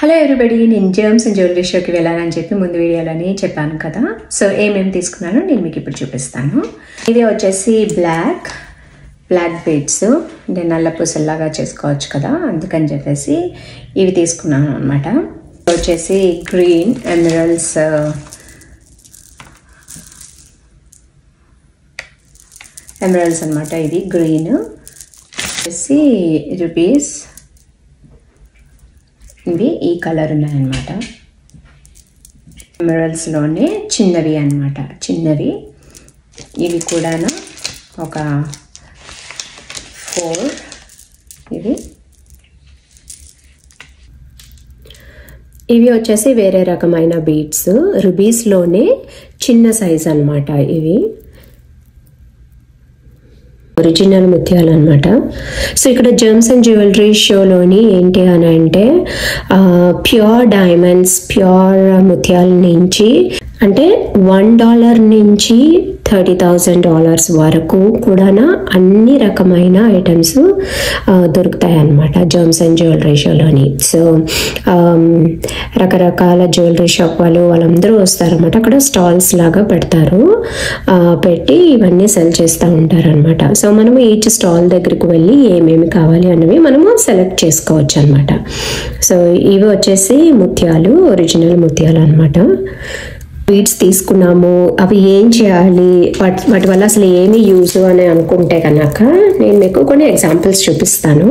Hello everybody, నేను Gems and jewellery షోకి వెళ్ళాలని చెప్పి ముందు వీడియోలోని చెప్పాను కదా. సో ఏమేమి తీసుకున్నానో నేను మీకు ఇప్పుడు చూపిస్తాను. ఇది వచ్చేసి బ్లాక్ బీడ్స్, అంటే నల్ల పూసల్లాగా చేసుకోవచ్చు కదా, అందుకని చెప్పేసి ఇవి తీసుకున్నాను అనమాట. వచ్చేసి గ్రీన్ ఎమరల్డ్స్ అనమాట. ఇది గ్రీన్ వచ్చేసి రూపీస్, ఇవి ఈ కలర్ ఉన్నాయన్నమాట. ఎమరల్డ్స్లోనే చిన్నవి అన్నమాట, చిన్నవి. ఇవి కూడా ఒక 4 ఇవి వచ్చేసి వేరే రకమైన బీడ్స్, రూబీస్లోనే చిన్న సైజ్ అన్నమాట. ఇవి ఒరిజినల్ ముత్యాలు అనమాట. సో ఇక్కడ జెమ్స్ అండ్ జ్యువెలరీ షోలోని ఏంటి అని అంటే ప్యూర్ డైమండ్స్, ప్యూర్ ముత్యాల నుంచి, అంటే $1 నుంచి $30,000 వరకు కూడా అన్ని రకమైన ఐటమ్స్ దొరుకుతాయి అన్నమాట జెమ్స్ అండ్ జ్యువెలరీ షోలోని. సో రకరకాల జ్యువెలరీ షాప్ వాళ్ళందరూ వస్తారనమాట. అక్కడ స్టాల్స్ లాగా పెడతారు, పెట్టి ఇవన్నీ సెల్ చేస్తూ ఉంటారనమాట. సో మనము ఈచ్ స్టాల్ దగ్గరికి వెళ్ళి ఏమేమి కావాలి అనేవి మనము సెలెక్ట్ చేసుకోవచ్చు అనమాట. సో ఇవి వచ్చేసి ముత్యాలు, ఒరిజినల్ ముత్యాలు అనమాట. బీడ్స్ తీసుకున్నాము, అవి ఏం చేయాలి, వాటి వల్ల అసలు ఏమి యూజ్ అని అనుకుంటే కనుక నేను మీకు కొన్ని ఎగ్జాంపుల్స్ చూపిస్తాను.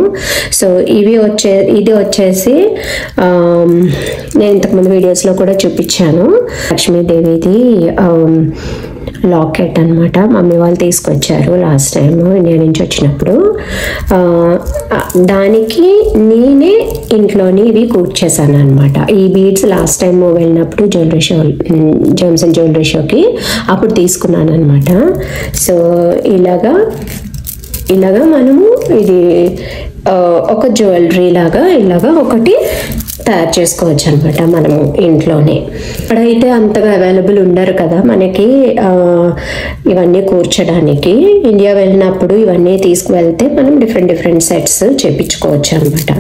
సో ఇది వచ్చేసి నేను ఇంతకుముందు వీడియోస్లో కూడా చూపించాను, లక్ష్మీదేవిది లాకెట్ అనమాట. మమ్మీ వాళ్ళు తీసుకొచ్చారు లాస్ట్ టైం ఇండియా నుంచి వచ్చినప్పుడు. దానికి నేనే ఇంట్లోని ఇవి కూర్చేసాను అనమాట. ఈ బీడ్స్ లాస్ట్ టైం వెళ్ళినప్పుడు జెమ్స్ అండ్ జ్యువెలరీ షోకి అప్పుడు తీసుకున్నాను అనమాట. సో ఇలాగా మనము ఇది ఒక జ్యువెలరీ లాగా ఇలాగా ఒకటి తయారు చేసుకోవచ్చు అనమాట మనము ఇంట్లోనే. ఇప్పుడైతే అంతగా అవైలబుల్ ఉండరు కదా మనకి ఇవన్నీ కూర్చడానికి. ఇండియా వెళ్ళినప్పుడు ఇవన్నీ తీసుకువెళ్తే మనం డిఫరెంట్ సెట్స్ చేపించుకోవచ్చు అనమాట.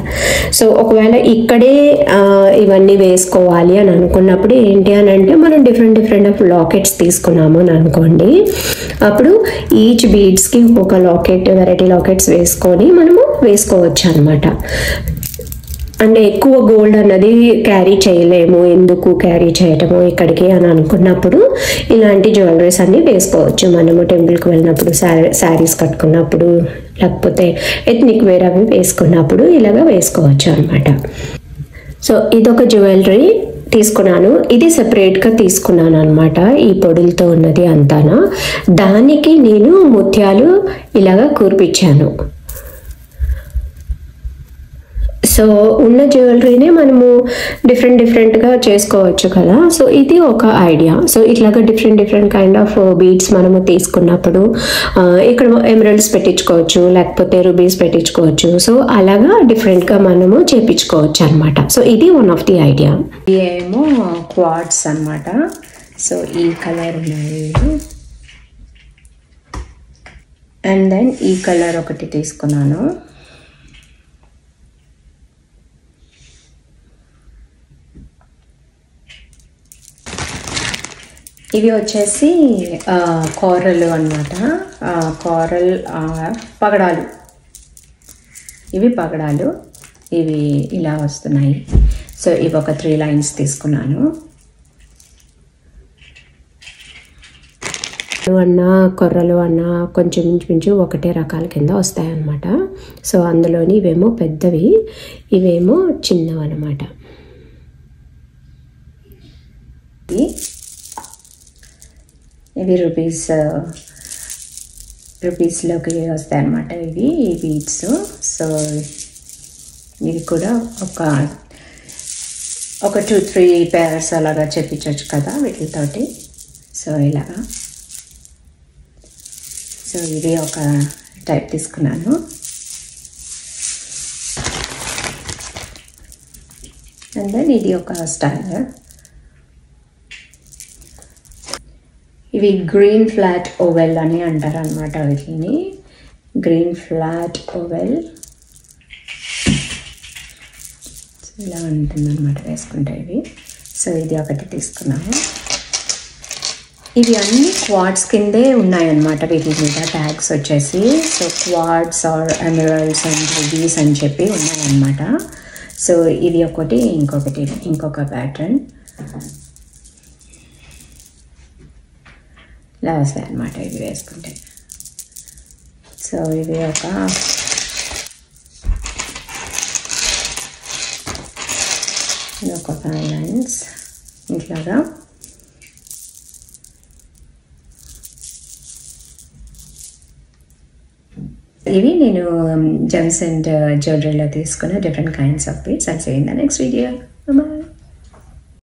సో ఒకవేళ ఇక్కడే ఇవన్నీ వేసుకోవాలి అని అనుకున్నప్పుడు ఏంటి అని అంటే మనం డిఫరెంట్ ఆఫ్ లాకెట్స్ తీసుకున్నాము అని అనుకోండి, అప్పుడు ఈచ్ బీడ్స్కి ఒక లాకెట్, వెరైటీ లాకెట్స్ వేసుకొని మనము వేసుకోవచ్చు అనమాట. అంటే ఎక్కువ గోల్డ్ అన్నది క్యారీ చేయలేము, ఎందుకు క్యారీ చేయటము ఇక్కడికి అని అనుకున్నప్పుడు ఇలాంటి జ్యువెలరీస్ అన్నీ వేసుకోవచ్చు మనము. టెంపుల్కి వెళ్ళినప్పుడు, శారీస్ కట్టుకున్నప్పుడు, లేకపోతే ఎథ్నిక్ వేర్ అవి వేసుకున్నప్పుడు ఇలాగా వేసుకోవచ్చు అనమాట. సో ఇదొక జ్యువెలరీ తీసుకున్నాను, ఇది సెపరేట్గా తీసుకున్నాను అనమాట. ఈ పొడులతో ఉన్నది అంతానా, దానికి నేను ముత్యాలు ఇలాగా కూర్పించాను. సో ఉన్న జ్యువెలరీనే మనము డిఫరెంట్గా చేసుకోవచ్చు కదా. సో ఇది ఒక ఐడియా. సో ఇట్లాగా డిఫరెంట్ కైండ్ ఆఫ్ బీడ్స్ మనము తీసుకున్నప్పుడు ఇక్కడ ఎమరల్డ్స్ పెట్టించుకోవచ్చు, లేకపోతే రూబీస్ పెట్టించుకోవచ్చు. సో అలాగా డిఫరెంట్గా మనము చేపించుకోవచ్చు అనమాట. సో ఇది వన్ ఆఫ్ ది ఐడియా. ఏమో క్వార్ట్స్ అనమాట. సో ఈ కలర్ ఉన్నాయి, అండ్ దెన్ ఈ కలర్ ఒకటి తీసుకున్నాను. ఇవి వచ్చేసి కోరలు అన్నమాట, కోరల్ పగడాలు. ఇవి పగడాలు, ఇవి ఇలా వస్తున్నాయి. సో ఇవి ఒక 3 లైన్స్ తీసుకున్నాను. కొర్రలు అన్న కొంచెం ఇంచుమించు ఒకటే రకాల కింద వస్తాయన్నమాట. సో అందులోని ఇవేమో పెద్దవి, ఇవేమో చిన్నవి అన్నమాట. ఇవి రూపీస్లోకి వస్తాయి అన్నమాట ఇవి ఈ బీడ్స్. సో ఇవి కూడా ఒక 2-3 pairs అలాగా చెప్పించవచ్చు కదా వీటితోటి. సో ఇలాగా, సో ఇది ఒక టైప్ తీసుకున్నాను. అండ్ దెన్ ఇది ఒక స్టైల్. ఇవి గ్రీన్ ఫ్లాట్ ఓవెల్ అని అంటారు అనమాట. వీటిని గ్రీన్ ఫ్లాట్ ఓవెల్. ఇలా ఉంటుందన్నమాట వేసుకుంటే ఇవి. సో ఇది ఒకటి తీసుకున్నాము. ఇవి అన్నీ క్వార్ట్స్ కిందే ఉన్నాయన్నమాట. వీటి మీద ట్యాగ్స్ వచ్చేసి so quartz or emeralds and rubies అని చెప్పి ఉన్నాయన్నమాట. సో ఇది ఒకటి, ఇంకొక ప్యాటర్న్ ఇలా వస్తాయి అన్నమాట ఇవి వేసుకుంటే. సో ఇది ఒక ఫైవ్ లైన్స్ ఇట్లాగా. ఇవి నేను జెమ్స్ అండ్ జ్యువెలరీలో తీసుకున్న different kinds of beads. I'll see you in the next video. Bye bye.